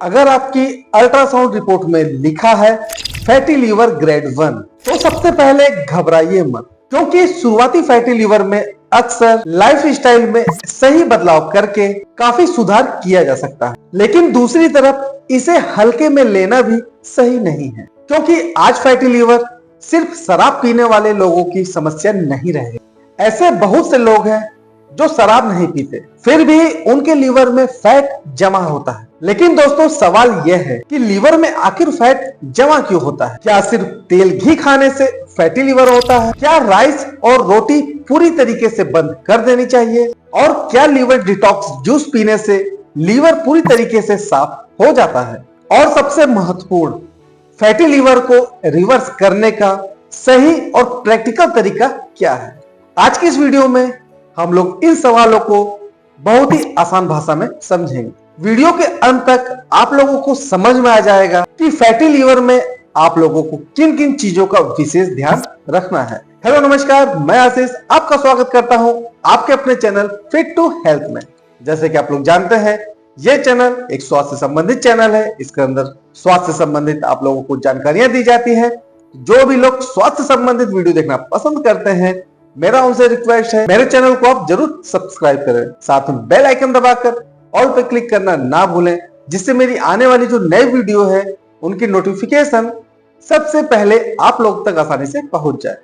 अगर आपकी ultrasound report में लिखा है फैटी लीवर ग्रेड 1 तो सबसे पहले घबराइए मत, क्योंकि शुरुआती फैटी लीवर में अक्सर लाइफस्टाइल में सही बदलाव करके काफी सुधार किया जा सकता है। लेकिन दूसरी तरफ इसे हल्के में लेना भी सही नहीं है, क्योंकि आज फैटी लीवर सिर्फ शराब पीने वाले लोगों की समस्या नहीं रहे। ऐसे बहुत से लोग हैं जो शराब नहीं पीते, फिर भी उनके लीवर में फैट जमा होता है। लेकिन दोस्तों, सवाल यह है कि लीवर में आखिर फैट जमा क्यों होता है? क्या सिर्फ तेल घी खाने से फैटी लीवर होता है? क्या राइस और रोटी पूरी तरीके से बंद कर देनी चाहिए? और क्या लीवर डिटॉक्स जूस पीने से लीवर पूरी तरीके से साफ हो जाता है? और सबसे महत्वपूर्ण, फैटी लीवर को रिवर्स करने का सही और प्रैक्टिकल तरीका क्या है? आज की इस वीडियो में हम लोग इन सवालों को बहुत ही आसान भाषा में समझेंगे। वीडियो के अंत तक आप लोगों को समझ में आ जाएगा कि फैटी लीवर में आप लोगों को किन किन चीजों का विशेष ध्यान रखना है। हेलो नमस्कार, मैं आशीष आपका स्वागत करता हूं आपके अपने चैनल फिट टू हेल्थ में। जैसे कि आप लोग जानते हैं, यह चैनल एक स्वास्थ्य से संबंधित चैनल है। इसके अंदर स्वास्थ्य से संबंधित आप लोगों को जानकारियां दी जाती है। जो भी लोग स्वास्थ्य संबंधित वीडियो देखना पसंद करते हैं, मेरा उनसे रिक्वेस्ट है मेरे चैनल को आप जरूर सब्सक्राइब करें, साथ में बेल आइकन दबाकर ऑल पे क्लिक करना ना भूलें, जिससे मेरी आने वाली जो नई वीडियो है उनकी नोटिफिकेशन सबसे पहले आप लोग तक आसानी से पहुंच जाए।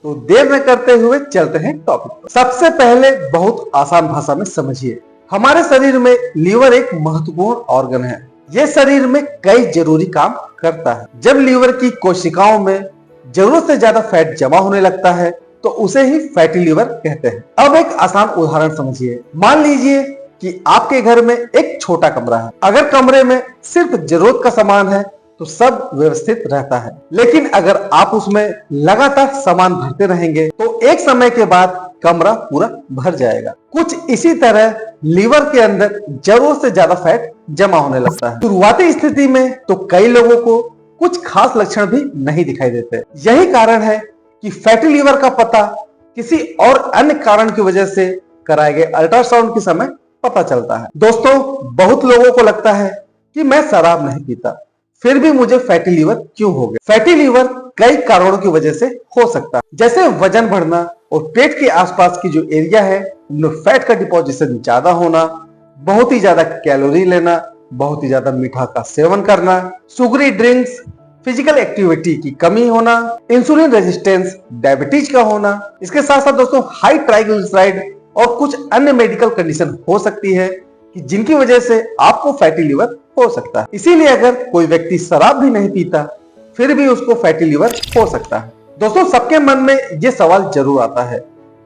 तो देर न करते हुए चलते हैं टॉपिक पर। सबसे पहले बहुत आसान भाषा में समझिए, हमारे शरीर में लीवर एक महत्वपूर्ण ऑर्गन है। यह शरीर में कई जरूरी काम करता है। जब लीवर की कोशिकाओं में जरूरत से ज्यादा फैट जमा होने लगता है तो उसे ही फैटी लीवर कहते हैं। अब एक आसान उदाहरण समझिए। मान लीजिए कि आपके घर में एक छोटा कमरा है। अगर कमरे में सिर्फ जरूरत का सामान है तो सब व्यवस्थित रहता है, लेकिन अगर आप उसमें लगातार सामान भरते रहेंगे तो एक समय के बाद कमरा पूरा भर जाएगा। कुछ इसी तरह लीवर के अंदर जरूरत से ज्यादा फैट जमा होने लगता है। शुरुआती स्थिति में तो कई लोगों को कुछ खास लक्षण भी नहीं दिखाई देते। यही कारण है कि फैटी लीवर का पता किसी और अन्य कारण की वजह से कराए गए अल्ट्रासाउंड के समय पता चलता है। दोस्तों, बहुत लोगों को लगता है कि मैं शराब नहीं पीता, फिर भी मुझे फैटी लीवर क्यों हो गया? फैटी लीवर कई कारणों की वजह से हो सकता है, जैसे वजन बढ़ना और पेट के आसपास की जो एरिया है उनमें फैट का डिपोजिशन ज्यादा होना, बहुत ही ज्यादा कैलोरी लेना, बहुत ही ज्यादा मीठा का सेवन करना, शुगरी ड्रिंक्स, फिजिकल एक्टिविटी की कमी होना, इंसुलिन रेजिस्टेंस, डायबिटीज का होना। इसके साथ साथ दोस्तों हाई ट्राइग्लिसराइड और कुछ अन्य मेडिकल कंडीशन हो सकती है कि जिनकी वजह से आपको फैटी लीवर हो सकता है। इसीलिए अगर कोई व्यक्ति शराब भी नहीं पीता फिर भी उसको फैटी लीवर हो सकता है। दोस्तों, सबके मन में ये सवाल जरूर आता है,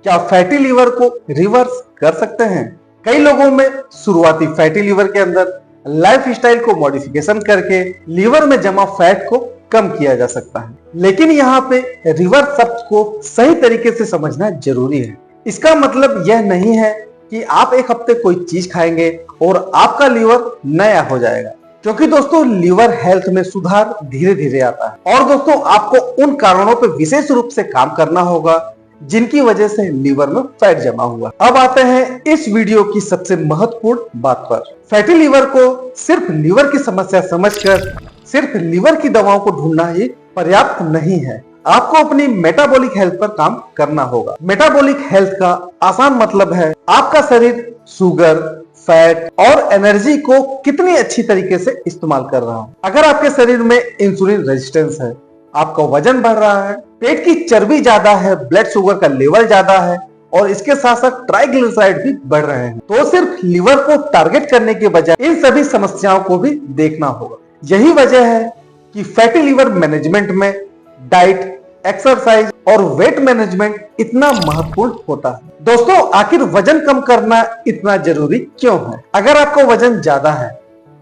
क्या फैटी लीवर को रिवर्स कर सकते हैं? कई लोगों में शुरुआती फैटी लीवर के अंदर लाइफस्टाइल को मॉडिफिकेशन करके लीवर में जमा फैट को कम किया जा सकता है। लेकिन यहाँ पे रिवर्स शब्द को सही तरीके से समझना जरूरी है। इसका मतलब यह नहीं है कि आप एक हफ्ते कोई चीज खाएंगे और आपका लीवर नया हो जाएगा, क्योंकि दोस्तों लीवर हेल्थ में सुधार धीरे धीरे आता है। और दोस्तों, आपको उन कारणों पर विशेष रूप से काम करना होगा जिनकी वजह से लीवर में फैट जमा हुआ। अब आते हैं इस वीडियो की सबसे महत्वपूर्ण बात पर। फैटी लीवर को सिर्फ लीवर की समस्या समझकर सिर्फ लीवर की दवाओं को ढूंढना ही पर्याप्त नहीं है। आपको अपनी मेटाबॉलिक हेल्थ पर काम करना होगा। मेटाबॉलिक हेल्थ का आसान मतलब है आपका शरीर शुगर, फैट और एनर्जी को कितनी अच्छी तरीके से इस्तेमाल कर रहा है। अगर आपके शरीर में इंसुलिन रेजिस्टेंस है, आपका वजन बढ़ रहा है, पेट की चर्बी ज्यादा है, ब्लड शुगर का लेवल ज्यादा है और इसके साथ साथ ट्राइग्लिसराइड भी बढ़ रहे हैं, तो सिर्फ लीवर को टारगेट करने के बजाय इन सभी समस्याओं को भी देखना होगा। यही वजह है कि फैटी लीवर मैनेजमेंट में डाइट, एक्सरसाइज और वेट मैनेजमेंट इतना महत्वपूर्ण होता है। दोस्तों, आखिर वजन कम करना इतना जरूरी क्यों है? अगर आपका वजन ज्यादा है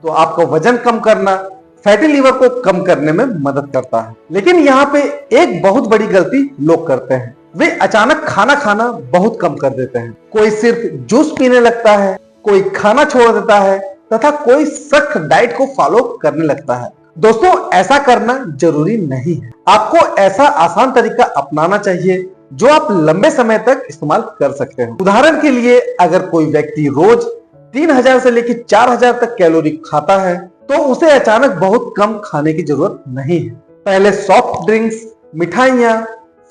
तो आपका वजन कम करना फैटी लीवर को कम करने में मदद करता है। लेकिन यहाँ पे एक बहुत बड़ी गलती लोग करते हैं, वे अचानक खाना खाना बहुत कम कर देते हैं। कोई सिर्फ जूस पीने लगता है, कोई खाना छोड़ देता है तथा कोई सख्त डाइट को फॉलो करने लगता है। दोस्तों, ऐसा करना जरूरी नहीं है। आपको ऐसा आसान तरीका अपनाना चाहिए जो आप लंबे समय तक इस्तेमाल कर सकते हैं। उदाहरण के लिए, अगर कोई व्यक्ति रोज 3000 से लेकर 4000 तक कैलोरी खाता है तो उसे अचानक बहुत कम खाने की जरूरत नहीं है। पहले सॉफ्ट ड्रिंक्स, मिठाइयाँ,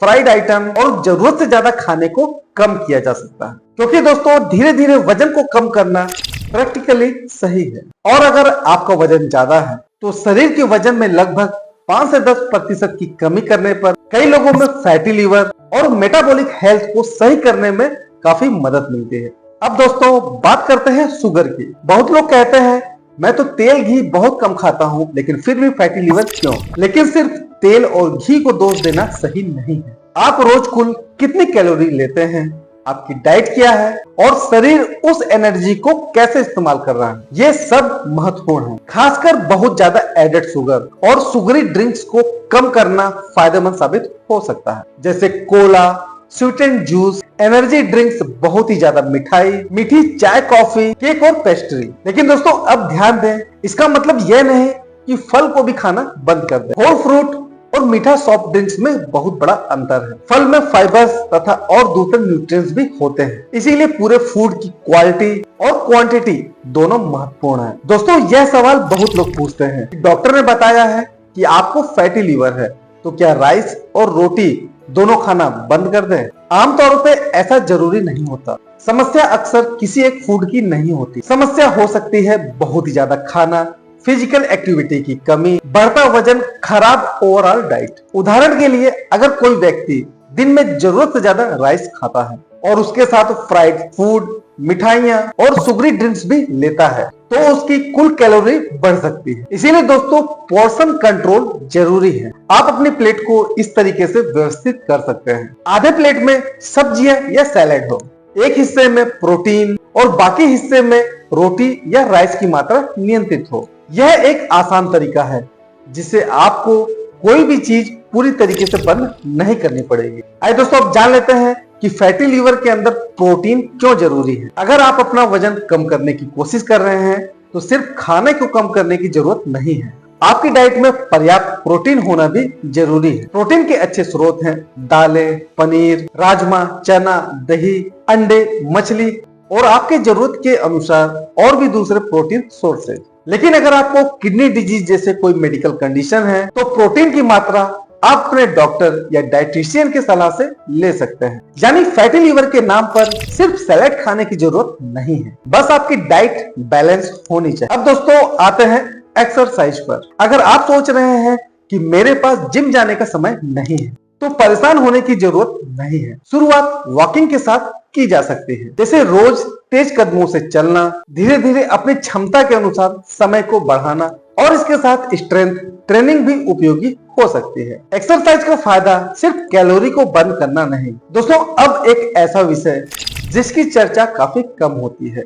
फ्राइड आइटम और जरूरत से ज्यादा खाने को कम किया जा सकता है, क्योंकि दोस्तों धीरे धीरे वजन को कम करना प्रैक्टिकली सही है। और अगर आपका वजन ज्यादा है तो शरीर के वजन में लगभग 5 से 10% की कमी करने पर कई लोगों में फैटी लीवर और मेटाबॉलिक हेल्थ को सही करने में काफी मदद मिलती है। अब दोस्तों बात करते हैं शुगर की। बहुत लोग कहते हैं मैं तो तेल घी बहुत कम खाता हूँ लेकिन फिर भी फैटी लीवर क्यों? लेकिन सिर्फ तेल और घी को दोष देना सही नहीं है। आप रोज कुल कितनी कैलोरी लेते हैं, आपकी डाइट क्या है और शरीर उस एनर्जी को कैसे इस्तेमाल कर रहा है, ये सब महत्वपूर्ण है। खासकर बहुत ज्यादा एडेड शुगर और शुगरी ड्रिंक्स को कम करना फायदेमंद साबित हो सकता है, जैसे Cola, sweetened juice, energy drinks, बहुत ही ज्यादा मिठाई, मीठी चाय, कॉफी, केक और पेस्ट्री। लेकिन दोस्तों अब ध्यान दें, इसका मतलब यह नहीं कि फल को भी खाना बंद कर दें। होल फ्रूट और मीठा सॉफ्ट ड्रिंक्स में बहुत बड़ा अंतर है। फल में फाइबर्स तथा और दूसरे न्यूट्रिएंट्स भी होते हैं, इसीलिए पूरे फूड की क्वालिटी और क्वांटिटी दोनों महत्वपूर्ण है। दोस्तों यह सवाल बहुत लोग पूछते हैं, डॉक्टर ने बताया है कि आपको फैटी लीवर है तो क्या राइस और रोटी दोनों खाना बंद कर दें? आमतौर पे ऐसा जरूरी नहीं होता। समस्या अक्सर किसी एक फूड की नहीं होती। समस्या हो सकती है बहुत ही ज्यादा खाना, फिजिकल एक्टिविटी की कमी, बढ़ता वजन, खराब ओवरऑल डाइट। उदाहरण के लिए अगर कोई व्यक्ति दिन में जरूरत से ज्यादा राइस खाता है और उसके साथ फ्राइड फूड, मिठाइयाँ और शुगरी ड्रिंक्स भी लेता है तो उसकी कुल कैलोरी बढ़ सकती है। इसीलिए दोस्तों पोर्शन कंट्रोल जरूरी है। आप अपनी प्लेट को इस तरीके से व्यवस्थित कर सकते हैं, आधे प्लेट में सब्जियां या सैलेड हो, एक हिस्से में प्रोटीन और बाकी हिस्से में रोटी या राइस की मात्रा नियंत्रित हो। यह एक आसान तरीका है जिससे आपको कोई भी चीज पूरी तरीके से बंद नहीं करनी पड़ेगी। आइए दोस्तों अब जान लेते हैं कि फैटी लीवर के अंदर प्रोटीन क्यों जरूरी है। अगर आप अपना वजन कम करने की कोशिश कर रहे हैं तो सिर्फ खाने को कम करने की जरूरत नहीं है, आपकी डाइट में पर्याप्त प्रोटीन होना भी जरूरी है। प्रोटीन के अच्छे स्रोत हैं दालें, पनीर, राजमा, चना, दही, अंडे, मछली और आपके जरूरत के अनुसार और भी दूसरे प्रोटीन सोर्सेज। लेकिन अगर आपको किडनी डिजीज जैसे कोई मेडिकल कंडीशन है तो प्रोटीन की मात्रा आप अपने डॉक्टर या डाइटिशियन की सलाह से ले सकते हैं। यानी फैटी लीवर के नाम पर सिर्फ सैलेड खाने की जरूरत नहीं है, बस आपकी डाइट बैलेंस होनी चाहिए। अब दोस्तों आते हैं एक्सरसाइज पर। अगर आप सोच रहे हैं कि मेरे पास जिम जाने का समय नहीं है तो परेशान होने की जरूरत नहीं है। शुरुआत वॉकिंग के साथ की जा सकती है, जैसे रोज तेज कदमों से चलना, धीरे धीरे अपनी क्षमता के अनुसार समय को बढ़ाना और इसके साथ स्ट्रेंथ ट्रेनिंग भी उपयोगी हो सकती है। एक्सरसाइज का फायदा सिर्फ कैलोरी को बर्न करना नहीं। दोस्तों अब एक ऐसा विषय जिसकी चर्चा काफी कम होती है,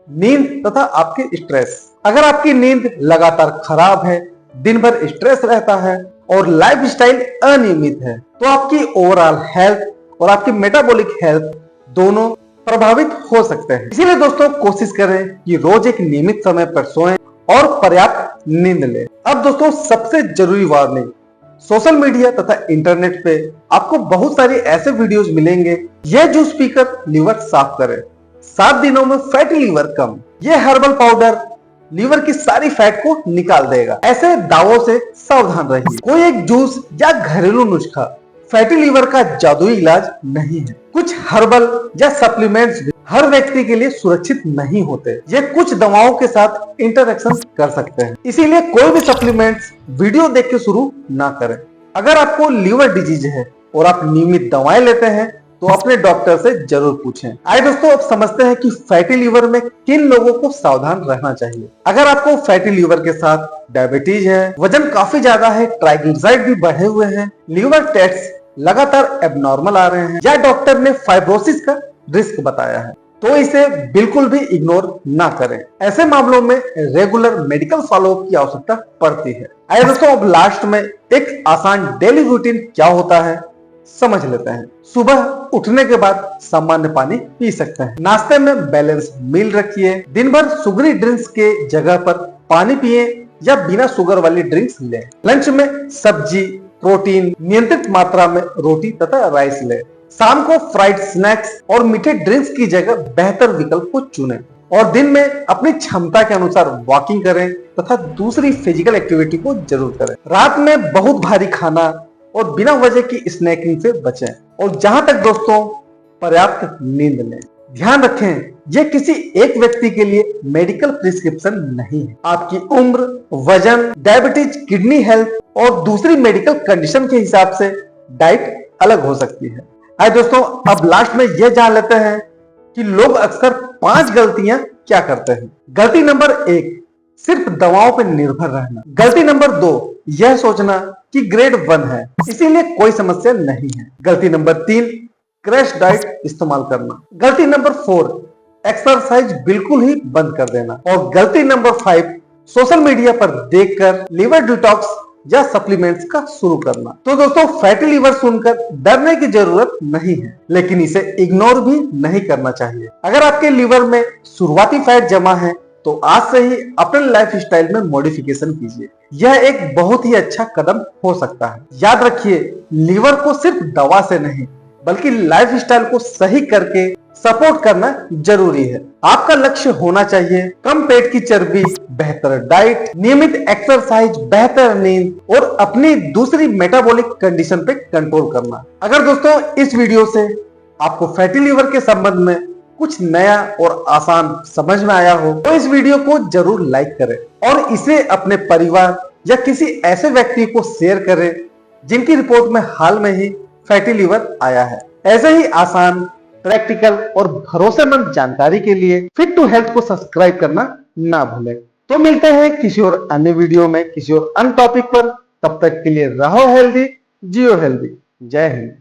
नींद तथा आपके स्ट्रेस। अगर आपकी नींद लगातार खराब है, दिन भर स्ट्रेस रहता है और लाइफस्टाइल अनियमित है तो आपकी ओवरऑल हेल्थ और आपकी मेटाबॉलिक हेल्थ दोनों प्रभावित हो सकते हैं। इसीलिए दोस्तों कोशिश करें कि रोज एक नियमित समय पर सोएं और पर्याप्त नींद लें। अब दोस्तों सबसे जरूरी वार्निंग, सोशल मीडिया तथा इंटरनेट पे आपको बहुत सारी ऐसे वीडियोस मिलेंगे, यह जूस पीकर लीवर साफ करें, 7 दिनों में फैटी लीवर कम, यह हर्बल पाउडर लीवर की सारी फैट को निकाल देगा। ऐसे दावों से सावधान रहिए। कोई एक जूस या घरेलू नुस्खा फैटी लीवर का जादुई इलाज नहीं है। कुछ हर्बल या सप्लीमेंट्स भी हर व्यक्ति के लिए सुरक्षित नहीं होते, ये कुछ दवाओं के साथ इंटरेक्शन कर सकते हैं। इसीलिए कोई भी सप्लीमेंट्स वीडियो देख के शुरू ना करें। अगर आपको लीवर डिजीज है और आप नियमित दवाएं लेते हैं तो अपने डॉक्टर से जरूर पूछें। आइए दोस्तों अब समझते हैं कि फैटी लीवर में किन लोगों को सावधान रहना चाहिए। अगर आपको फैटी लीवर के साथ डायबिटीज है, वजन काफी ज्यादा है, ट्राइग्लिसराइड भी बढ़े हुए हैं, लीवर टेस्ट लगातार एबनॉर्मल आ रहे हैं या डॉक्टर ने फाइब्रोसिस का रिस्क बताया है तो इसे बिल्कुल भी इग्नोर ना करें। ऐसे मामलों में रेगुलर मेडिकल फॉलोअप की आवश्यकता पड़ती है। आइए दोस्तों अब लास्ट में एक आसान डेली रूटीन क्या होता है समझ लेते हैं। सुबह उठने के बाद सामान्य पानी पी सकते हैं। नाश्ते में बैलेंस मील रखिए। दिन भर शुगरी ड्रिंक्स के जगह पर पानी पिए या बिना शुगर वाली ड्रिंक्स लें। लंच में सब्जी, प्रोटीन, नियंत्रित मात्रा में रोटी तथा राइस लें। शाम को फ्राइड स्नैक्स और मीठे ड्रिंक्स की जगह बेहतर विकल्प को चुनें और दिन में अपनी क्षमता के अनुसार वॉकिंग करें तथा दूसरी फिजिकल एक्टिविटी को जरूर करें। रात में बहुत भारी खाना और बिना वजह की स्नैकिंग से बचें और जहां तक दोस्तों पर्याप्त नींद लें। ध्यान रखें, यह किसी एक व्यक्ति के लिए मेडिकल प्रिस्क्रिप्शन नहीं है। आपकी उम्र, वजन, डायबिटीज, किडनी हेल्थ और दूसरी मेडिकल कंडीशन के हिसाब से डाइट अलग हो सकती है। आइए दोस्तों, अब लास्ट में यह जान लेते हैं कि लोग अक्सर 5 गलतियां क्या करते हैं। गलती नंबर 1, सिर्फ दवाओं पर निर्भर रहना। गलती नंबर 2, यह सोचना कि ग्रेड 1 है इसीलिए कोई समस्या नहीं है। गलती नंबर 3, क्रैश डाइट इस्तेमाल करना। गलती नंबर 4, एक्सरसाइज बिल्कुल ही बंद कर देना। और गलती नंबर 5, सोशल मीडिया पर देखकर लिवर डिटॉक्स या सप्लीमेंट्स का शुरू करना। तो दोस्तों, फैटी लिवर सुनकर डरने की जरूरत नहीं है, लेकिन इसे इग्नोर भी नहीं करना चाहिए। अगर आपके लिवर में शुरुआती फैट जमा है तो आज से ही अपने लाइफ स्टाइल में मॉडिफिकेशन कीजिए। यह एक बहुत ही अच्छा कदम हो सकता है। याद रखिए, लिवर को सिर्फ दवा से नहीं बल्कि लाइफ स्टाइल को सही करके सपोर्ट करना जरूरी है। आपका लक्ष्य होना चाहिए कम पेट की चर्बी, बेहतर डाइट, नियमित एक्सरसाइज, बेहतर नींद और अपनी दूसरी मेटाबॉलिक कंडीशन पे कंट्रोल करना। अगर दोस्तों इस वीडियो से आपको फैटी लिवर के संबंध में कुछ नया और आसान समझ में आया हो तो इस वीडियो को जरूर लाइक करें और इसे अपने परिवार या किसी ऐसे व्यक्ति को शेयर करें जिनकी रिपोर्ट में हाल में ही फैटी लिवर आया है। ऐसे ही आसान, प्रैक्टिकल और भरोसेमंद जानकारी के लिए फिट टू हेल्थ को सब्सक्राइब करना ना भूलें। तो मिलते हैं किसी और अन्य वीडियो में किसी और अन्य टॉपिक पर। तब तक के लिए रहो हेल्दी, जियो हेल्दी। जय हिंद।